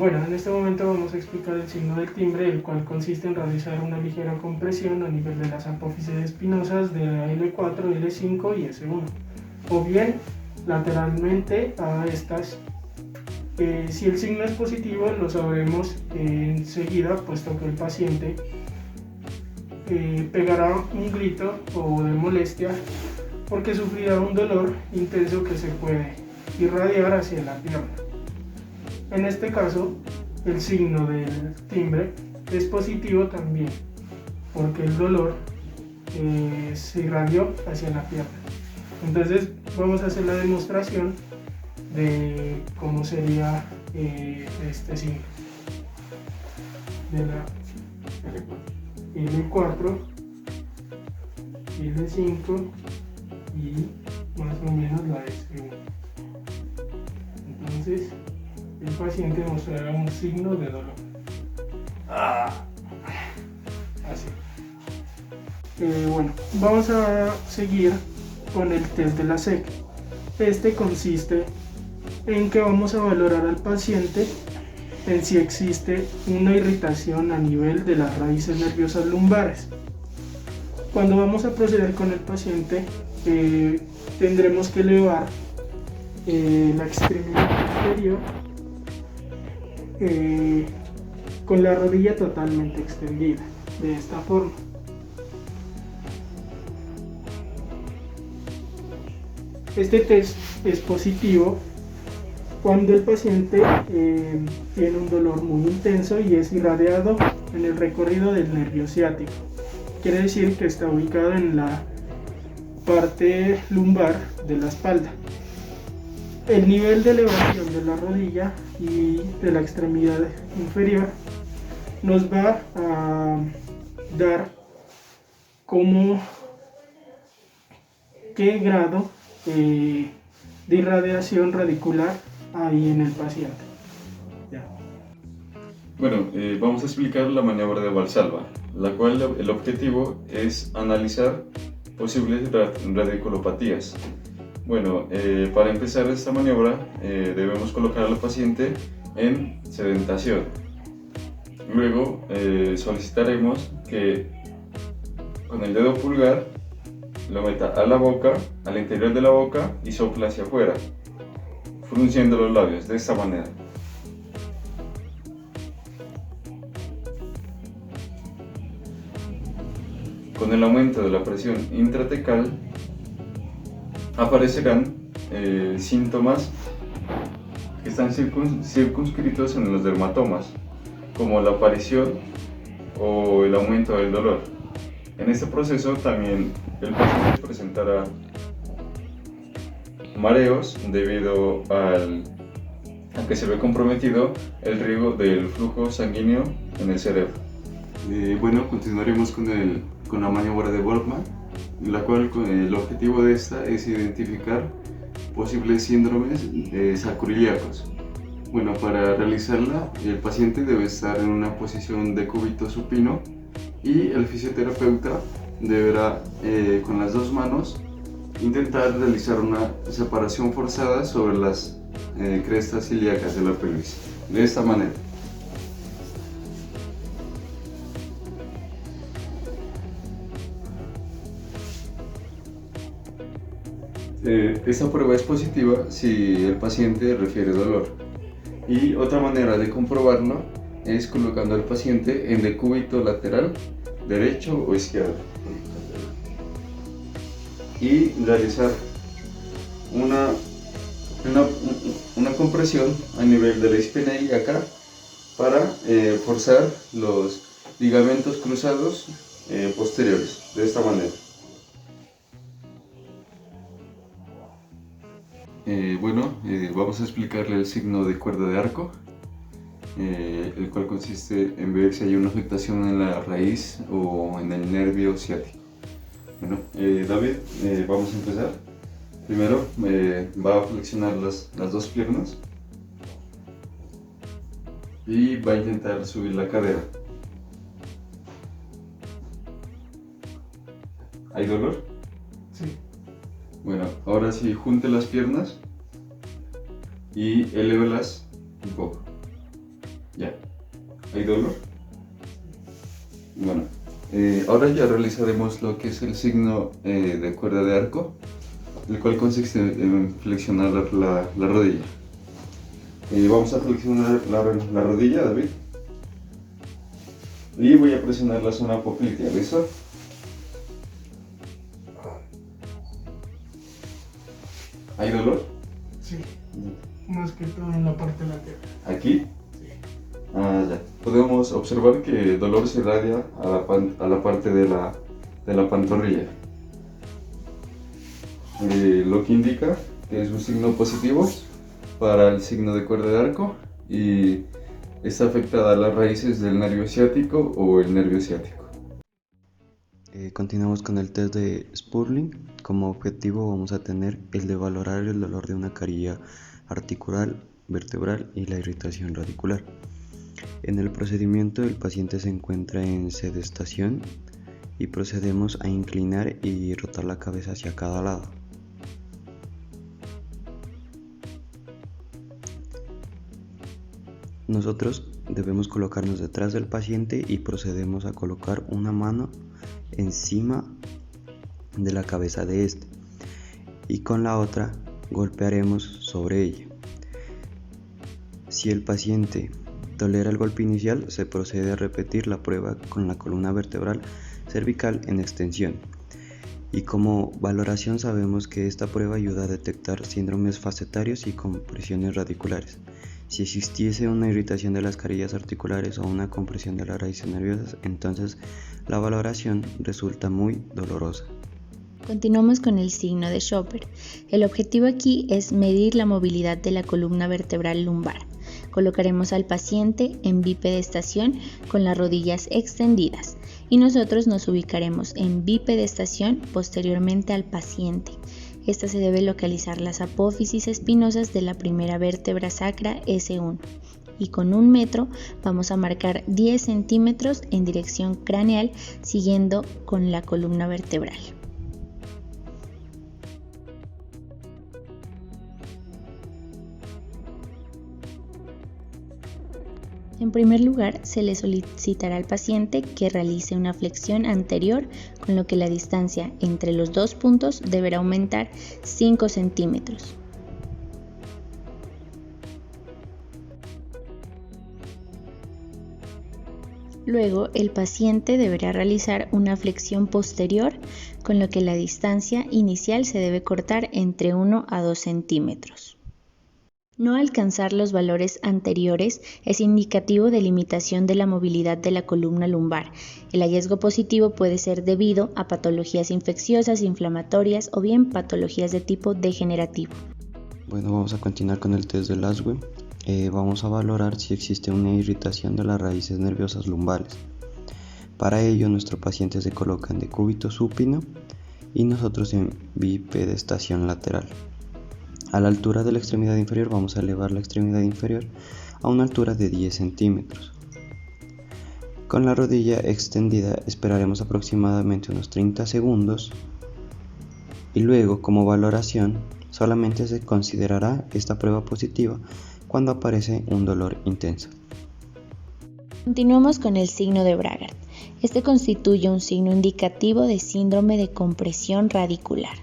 Bueno, en este momento vamos a explicar el signo del timbre, el cual consiste en realizar una ligera compresión a nivel de las apófisis espinosas de L4, L5 y S1, o bien lateralmente a estas. Si el signo es positivo, lo sabremos enseguida, puesto que el paciente pegará un grito o de molestia porque sufrirá un dolor intenso que se puede irradiar hacia la pierna. En este caso, el signo del timbre es positivo también, porque el dolor se irradió hacia la pierna. Entonces vamos a hacer la demostración de cómo sería este signo de la L4, L5 y más o menos la S1. Entonces el paciente mostrará un signo de dolor. Así. Bueno, vamos a seguir con el test de la SEC. Este consiste en que vamos a valorar al paciente en si existe una irritación a nivel de las raíces nerviosas lumbares. Cuando vamos a proceder con el paciente, tendremos que elevar la extremidad inferior con la rodilla totalmente extendida, de esta forma. Este test es positivo cuando el paciente tiene un dolor muy intenso y es irradiado en el recorrido del nervio ciático. Quiere decir que está ubicado en la parte lumbar de la espalda. El nivel de elevación de la rodilla y de la extremidad inferior nos va a dar qué grado de irradiación radicular hay en el paciente. Ya. Bueno, vamos a explicar la maniobra de Valsalva, la cual el objetivo es analizar posibles radiculopatías. Bueno, para empezar esta maniobra debemos colocar al paciente en sedentación. Luego solicitaremos que con el dedo pulgar lo meta a la boca, al interior de la boca y sopla hacia afuera, frunciendo los labios de esta manera. Con el aumento de la presión intratecal aparecerán síntomas que están circunscritos en los dermatomas, como la aparición o el aumento del dolor. En este proceso también el paciente presentará mareos debido a que se ve comprometido el riego del flujo sanguíneo en el cerebro. Bueno, continuaremos con la maniobra de Volkmann, la cual el objetivo de esta es identificar posibles síndromes sacroiliacos. Bueno, para realizarla, el paciente debe estar en una posición de cúbito supino y el fisioterapeuta deberá con las dos manos intentar realizar una separación forzada sobre las crestas ilíacas de la pelvis, de esta manera. Esta prueba es positiva si el paciente refiere dolor. Y otra manera de comprobarlo es colocando al paciente en decúbito lateral, derecho o izquierdo. Y realizar una compresión a nivel de la espina ilíaca para forzar los ligamentos cruzados posteriores, de esta manera. Vamos a explicarle el signo de cuerda de arco, el cual consiste en ver si hay una afectación en la raíz o en el nervio ciático. Bueno, David, vamos a empezar. Primero va a flexionar las dos piernas y va a intentar subir la cadera. ¿Hay dolor? Sí. Bueno, ahora sí, junte las piernas y elévelas un poco. Ya. ¿Hay dolor? Bueno, ahora ya realizaremos lo que es el signo de cuerda de arco, el cual consiste en flexionar la rodilla. Vamos a flexionar la rodilla, David. Y voy a presionar la zona poplitea, ¿listo? ¿Hay dolor? Sí, más que todo en la parte lateral. ¿Aquí? Sí. Ya. Podemos observar que el dolor se irradia a la parte de la pantorrilla. Lo que indica que es un signo positivo para el signo de cuerda de arco y está afectada a las raíces del nervio ciático o el nervio ciático. Continuamos con el test de Spurling. Como objetivo vamos a tener el de valorar el dolor de una carilla articular, vertebral y la irritación radicular. En el procedimiento el paciente se encuentra en sedestación y procedemos a inclinar y rotar la cabeza hacia cada lado. Nosotros debemos colocarnos detrás del paciente y procedemos a colocar una mano encima de la cabeza de este y con la otra golpearemos sobre ella. Si el paciente tolera el golpe inicial, se procede a repetir la prueba con la columna vertebral cervical en extensión. Y como valoración sabemos que esta prueba ayuda a detectar síndromes facetarios y compresiones radiculares. Si existiese una irritación de las carillas articulares o una compresión de las raíces nerviosas, entonces la valoración resulta muy dolorosa. Continuamos con el signo de Chopper. El objetivo aquí es medir la movilidad de la columna vertebral lumbar. Colocaremos al paciente en bipedestación con las rodillas extendidas y nosotros nos ubicaremos en bipedestación posteriormente al paciente. Esta se debe localizar las apófisis espinosas de la primera vértebra sacra S1 y con 1 metro vamos a marcar 10 centímetros en dirección craneal siguiendo con la columna vertebral. En primer lugar, se le solicitará al paciente que realice una flexión anterior, con lo que la distancia entre los dos puntos deberá aumentar 5 centímetros. Luego, el paciente deberá realizar una flexión posterior, con lo que la distancia inicial se debe cortar entre 1 a 2 centímetros. No alcanzar los valores anteriores es indicativo de limitación de la movilidad de la columna lumbar. El hallazgo positivo puede ser debido a patologías infecciosas, inflamatorias o bien patologías de tipo degenerativo. Bueno, vamos a continuar con el test de Laswell. Vamos a valorar si existe una irritación de las raíces nerviosas lumbares. Para ello, nuestro paciente se coloca en decúbito supino y nosotros en bipedestación lateral. A la altura de la extremidad inferior vamos a elevar la extremidad inferior a una altura de 10 centímetros. Con la rodilla extendida esperaremos aproximadamente unos 30 segundos y luego, como valoración, solamente se considerará esta prueba positiva cuando aparece un dolor intenso. Continuamos con el signo de Bragard. Este constituye un signo indicativo de síndrome de compresión radicular.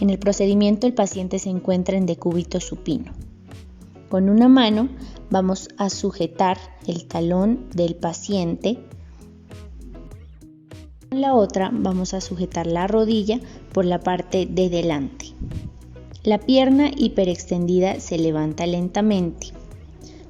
En el procedimiento el paciente se encuentra en decúbito supino. Con una mano vamos a sujetar el talón del paciente. Con la otra vamos a sujetar la rodilla por la parte de delante. La pierna hiperextendida se levanta lentamente.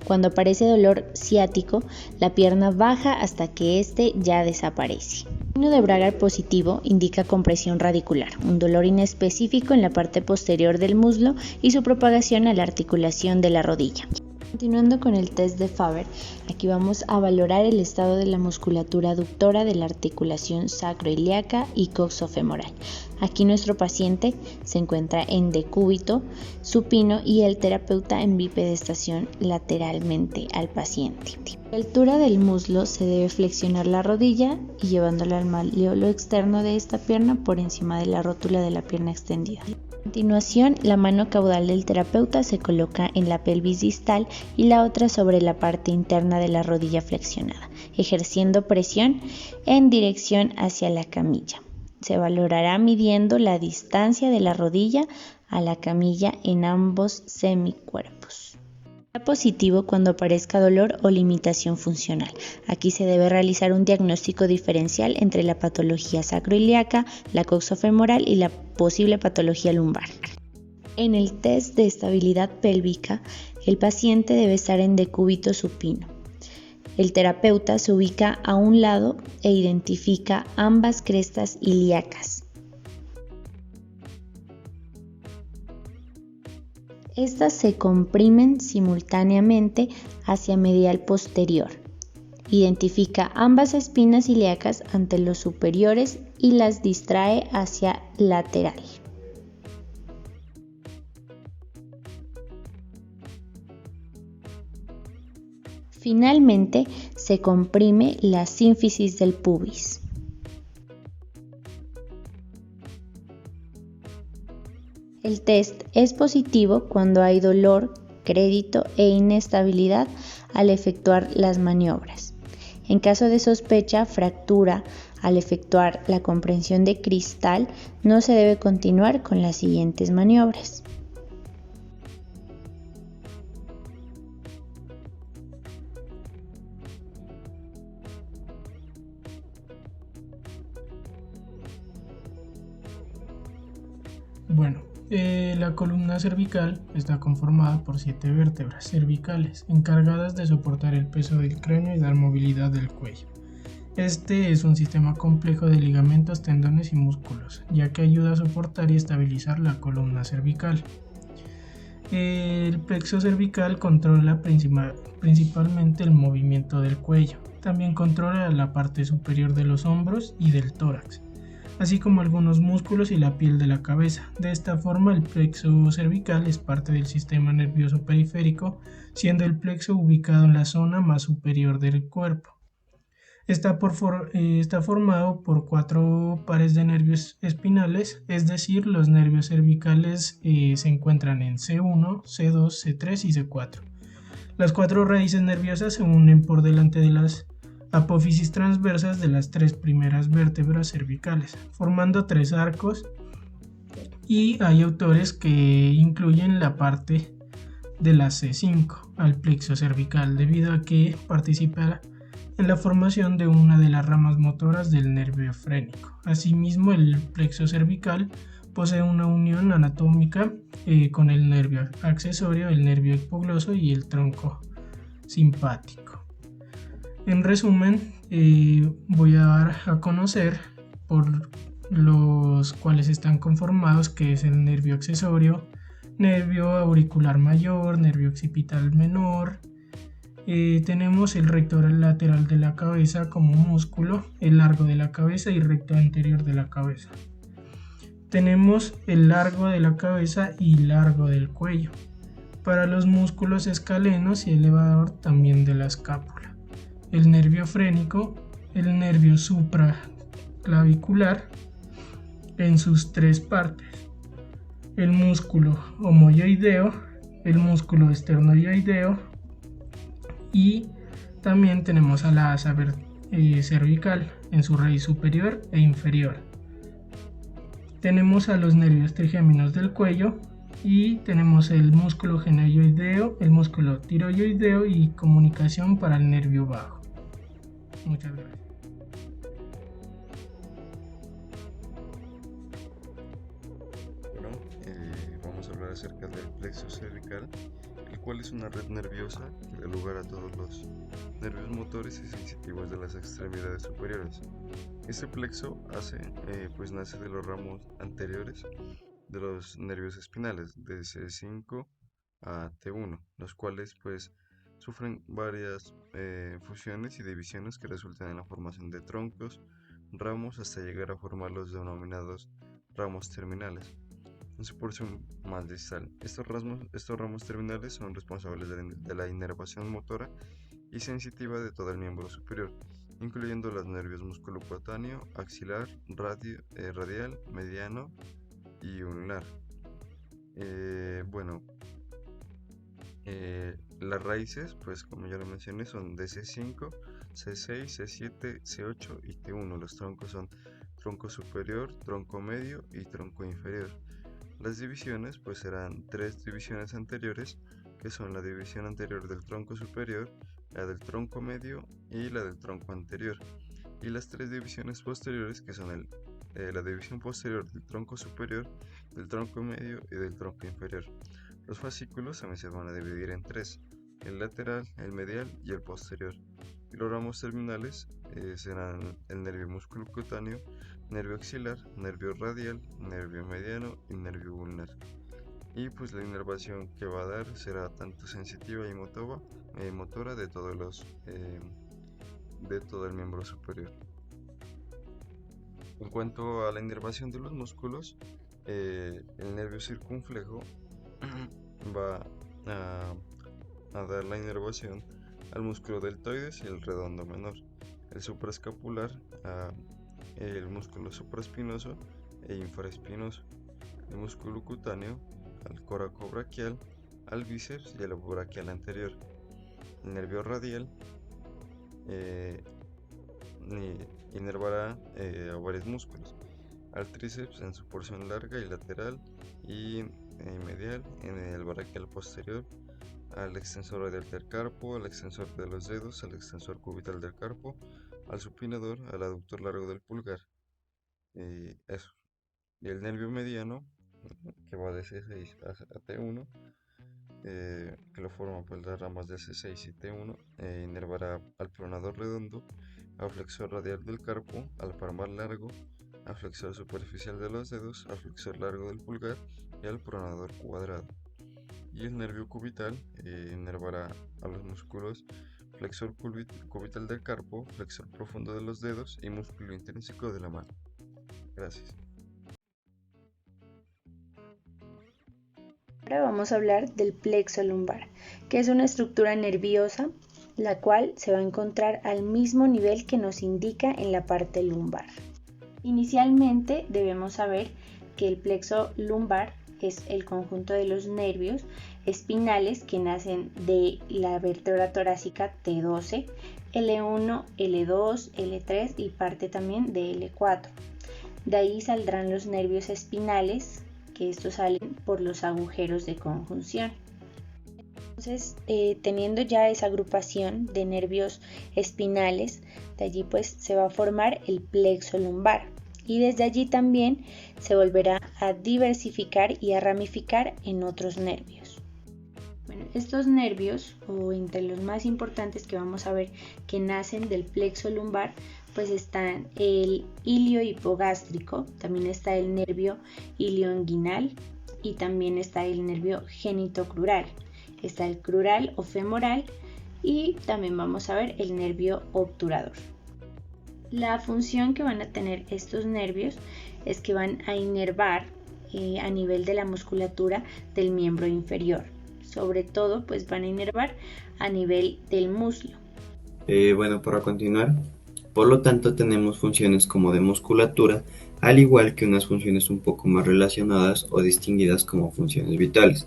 Cuando aparece dolor ciático, la pierna baja hasta que este ya desaparece. El signo de Bragard positivo indica compresión radicular, un dolor inespecífico en la parte posterior del muslo y su propagación a la articulación de la rodilla. Continuando con el test de Faber, aquí vamos a valorar el estado de la musculatura aductora de la articulación sacroiliaca y coxofemoral. Aquí nuestro paciente se encuentra en decúbito supino y el terapeuta en bipedestación lateralmente al paciente. A la altura del muslo se debe flexionar la rodilla y llevándola al malleolo externo de esta pierna por encima de la rótula de la pierna extendida. A continuación, la mano caudal del terapeuta se coloca en la pelvis distal y la otra sobre la parte interna de la rodilla flexionada, ejerciendo presión en dirección hacia la camilla. Se valorará midiendo la distancia de la rodilla a la camilla en ambos semicuerpos. Será positivo cuando aparezca dolor o limitación funcional. Aquí se debe realizar un diagnóstico diferencial entre la patología sacroiliaca, la coxofemoral y la posible patología lumbar. En el test de estabilidad pélvica, el paciente debe estar en decúbito supino. El terapeuta se ubica a un lado e identifica ambas crestas ilíacas. Estas se comprimen simultáneamente hacia medial posterior. Identifica ambas espinas ilíacas ante los superiores y las distrae hacia lateral. Finalmente, se comprime la sínfisis del pubis. El test es positivo cuando hay dolor, crédito e inestabilidad al efectuar las maniobras. En caso de sospecha, fractura, al efectuar la comprensión de cristal, no se debe continuar con las siguientes maniobras. Bueno, la columna cervical está conformada por 7 vértebras cervicales encargadas de soportar el peso del cráneo y dar movilidad del cuello. Este es un sistema complejo de ligamentos, tendones y músculos, ya que ayuda a soportar y estabilizar la columna cervical. El plexo cervical controla principalmente el movimiento del cuello. También controla la parte superior de los hombros y del tórax, así como algunos músculos y la piel de la cabeza. De esta forma, el plexo cervical es parte del sistema nervioso periférico, siendo el plexo ubicado en la zona más superior del cuerpo. Está formado por 4 pares de nervios espinales, es decir, los nervios cervicales se encuentran en C1, C2, C3 y C4. Las 4 raíces nerviosas se unen por delante de las apófisis transversas de las 3 primeras vértebras cervicales, formando 3 arcos, y hay autores que incluyen la parte de la C5 al plexo cervical, debido a que participa en la formación de una de las ramas motoras del nervio frénico. Asimismo, el plexo cervical posee una unión anatómica con el nervio accesorio, el nervio hipogloso y el tronco simpático. En resumen, voy a dar a conocer por los cuales están conformados, que es el nervio accesorio, nervio auricular mayor, nervio occipital menor. Tenemos el recto lateral de la cabeza como músculo, el largo de la cabeza y recto anterior de la cabeza. Tenemos el largo de la cabeza y largo del cuello. Para los músculos escalenos y elevador también de la escápula. El nervio frénico, el nervio supraclavicular en sus 3 partes. El músculo homoyoideo, el músculo esternoyoideo, y también tenemos a la asa cervical en su raíz superior e inferior. Tenemos a los nervios trigéminos del cuello y tenemos el músculo geneyoideo, el músculo tiroyoideo y comunicación para el nervio vago. Muchas gracias. Bueno, vamos a hablar acerca del plexo cervical, el cual es una red nerviosa que da lugar a todos los nervios motores y sensitivos de las extremidades superiores. Este plexo nace de los ramos anteriores de los nervios espinales, de C5 a T1, los cuales sufren varias fusiones y divisiones que resultan en la formación de troncos, ramos, hasta llegar a formar los denominados ramos terminales. En su porción más distal, estos ramos terminales son responsables de la inervación motora y sensitiva de todo el miembro superior, incluyendo los nervios musculocutáneo, axilar, radial, mediano y ulnar. Bueno, las raíces, pues como ya lo mencioné, son de C5, C6, C7, C8 y T1. Los troncos son tronco superior, tronco medio y tronco inferior. Las divisiones pues serán tres divisiones anteriores, que son la división anterior del tronco superior, la del tronco medio y la del tronco anterior. Y las tres divisiones posteriores, que son la división posterior del tronco superior, del tronco medio y del tronco inferior. Los fascículos también se van a dividir en tres: el lateral, el medial y el posterior. Y los ramos terminales serán el nervio musculocutáneo, nervio axilar, nervio radial, nervio mediano y nervio ulnar. Y pues la inervación que va a dar será tanto sensitiva y motora de todo el miembro superior. En cuanto a la inervación de los músculos, el nervio circunflejo va a dar la inervación al músculo deltoides y el redondo menor, el supraescapular, el músculo supraespinoso e infraespinoso, el músculo cutáneo al coracobraquial, al bíceps y al braquial anterior, el nervio radial inervará a varios músculos, al tríceps en su porción larga y lateral y medial, en el braquial posterior, al extensor radial del carpo, al extensor de los dedos, al extensor cubital del carpo, al supinador, al aductor largo del pulgar. Eso. Y el nervio mediano, que va de C6 a T1, que lo forman pues las ramas de C6 y T1, inervará al pronador redondo, al flexor radial del carpo, al palmar largo, al flexor superficial de los dedos, al flexor largo del pulgar y al pronador cuadrado. Y el nervio cubital inervará a los músculos flexor cubital del carpo, flexor profundo de los dedos y músculo intrínseco de la mano. Gracias. Ahora vamos a hablar del plexo lumbar, que es una estructura nerviosa la cual se va a encontrar al mismo nivel que nos indica en la parte lumbar. Inicialmente debemos saber que el plexo lumbar es el conjunto de los nervios espinales que nacen de la vértebra torácica T12, L1, L2, L3 y parte también de L4. De ahí saldrán los nervios espinales, que estos salen por los agujeros de conjunción. Entonces, teniendo ya esa agrupación de nervios espinales, de allí pues se va a formar el plexo lumbar y desde allí también se volverá a diversificar y a ramificar en otros nervios. Bueno, estos nervios, o entre los más importantes que vamos a ver que nacen del plexo lumbar, pues están el ilio hipogástrico, también está el nervio ilioinguinal y también está el nervio genitocrural. Está el crural o femoral y también vamos a ver el nervio obturador. La función que van a tener estos nervios es que van a inervar a nivel de la musculatura del miembro inferior. Sobre todo, pues van a inervar a nivel del muslo. Bueno, para continuar, por lo tanto tenemos funciones como de musculatura, al igual que unas funciones un poco más relacionadas o distinguidas como funciones vitales.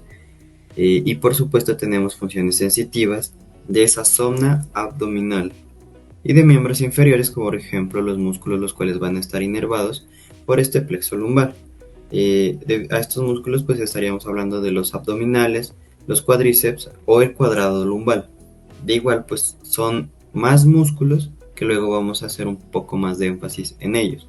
Y por supuesto tenemos funciones sensitivas de esa zona abdominal y de miembros inferiores, como por ejemplo los músculos, los cuales van a estar inervados por este plexo lumbar. A estos músculos pues estaríamos hablando de los abdominales, los cuádriceps o el cuadrado lumbar. De igual pues son más músculos que luego vamos a hacer un poco más de énfasis en ellos.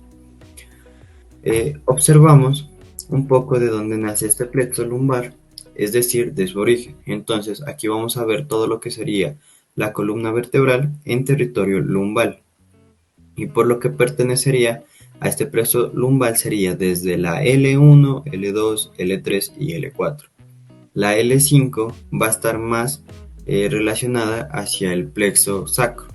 Observamos un poco de dónde nace este plexo lumbar, es decir, de su origen. Entonces aquí vamos a ver todo lo que sería la columna vertebral en territorio lumbal, y por lo que pertenecería a este plexo lumbar sería desde la L1, L2, L3 y L4. La L5 va a estar más relacionada hacia el plexo sacro.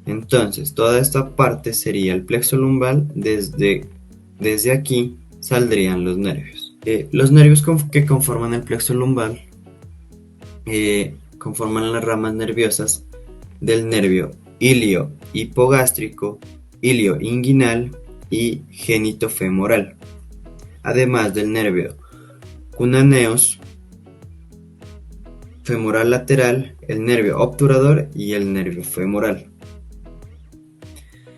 Entonces toda esta parte sería el plexo lumbar. Desde aquí saldrían los nervios. Los nervios que conforman el plexo lumbar conforman las ramas nerviosas del nervio ilio hipogástrico, ilio inguinal y genitofemoral, además del nervio cunáneos, femoral lateral, el nervio obturador y el nervio femoral.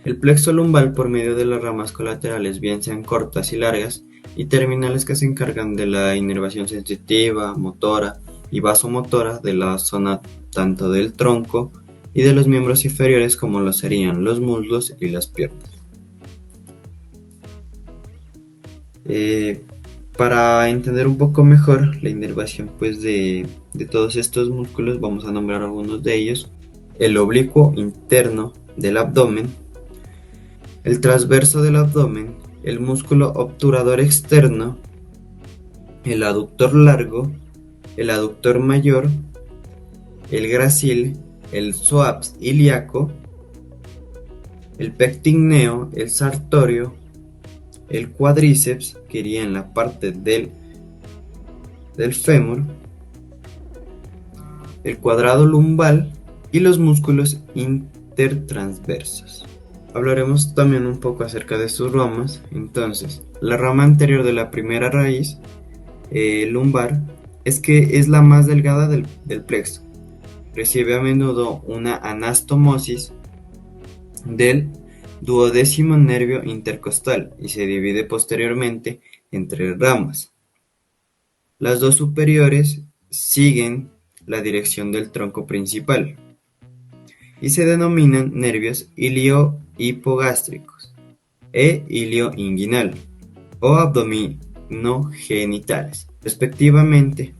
El plexo lumbar, por medio de las ramas colaterales, bien sean cortas y largas, y terminales, que se encargan de la inervación sensitiva, motora y vasomotora de la zona tanto del tronco y de los miembros inferiores, como lo serían los muslos y las piernas. Para entender un poco mejor la inervación de todos estos músculos, vamos a nombrar algunos de ellos: el oblicuo interno del abdomen, el transverso del abdomen, el músculo obturador externo, el aductor largo, el aductor mayor, el gracil, el psoas ilíaco, el pectíneo, el sartorio, el cuádriceps, que iría en la parte del fémur, el cuadrado lumbar y los músculos intertransversos. Hablaremos también un poco acerca de sus ramas. Entonces, la rama anterior de la primera raíz lumbar es la más delgada del plexo. Recibe a menudo una anastomosis del duodécimo nervio intercostal y se divide posteriormente en 3 ramas. Las 2 superiores siguen la dirección del tronco principal y se denominan nervios ilio-hipogástricos e ilio-inguinal o abdominogenitales, respectivamente.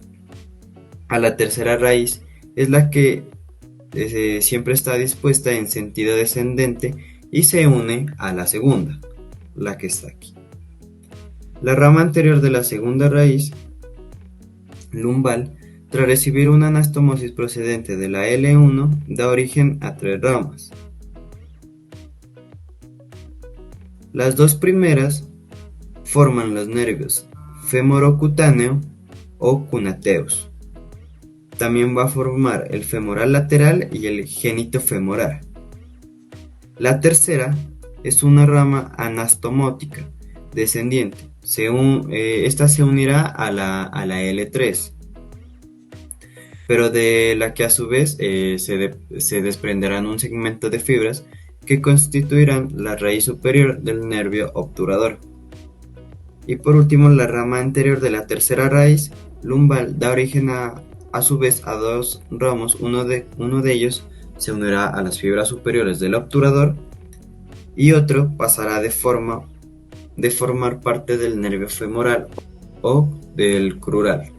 A la tercera raíz es la que siempre está dispuesta en sentido descendente y se une a la segunda, la que está aquí. La rama anterior de la segunda raíz lumbar, tras recibir una anastomosis procedente de la L1, da origen a 3 ramas. Las 2 primeras forman los nervios femorocutáneo o cunáteos. También va a formar el femoral lateral y el genitofemoral. La tercera es una rama anastomótica descendiente. Esta se unirá a la L3, pero de la que a su vez se desprenderán un segmento de fibras que constituirán la raíz superior del nervio obturador. Y por último, la rama anterior de la tercera raíz lumbar da origen a su vez a 2 ramos. Uno de ellos se unirá a las fibras superiores del obturador y otro pasará de formar parte del nervio femoral o del crural.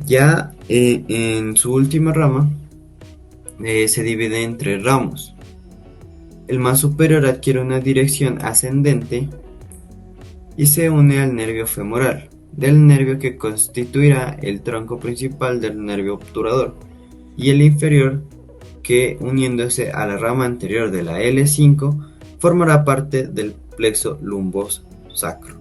Ya en su última rama se divide en 3 ramos. El más superior adquiere una dirección ascendente y se une al nervio femoral, del nervio que constituirá el tronco principal del nervio obturador, y el inferior, que uniéndose a la rama anterior de la L5 formará parte del plexo lumbosacro.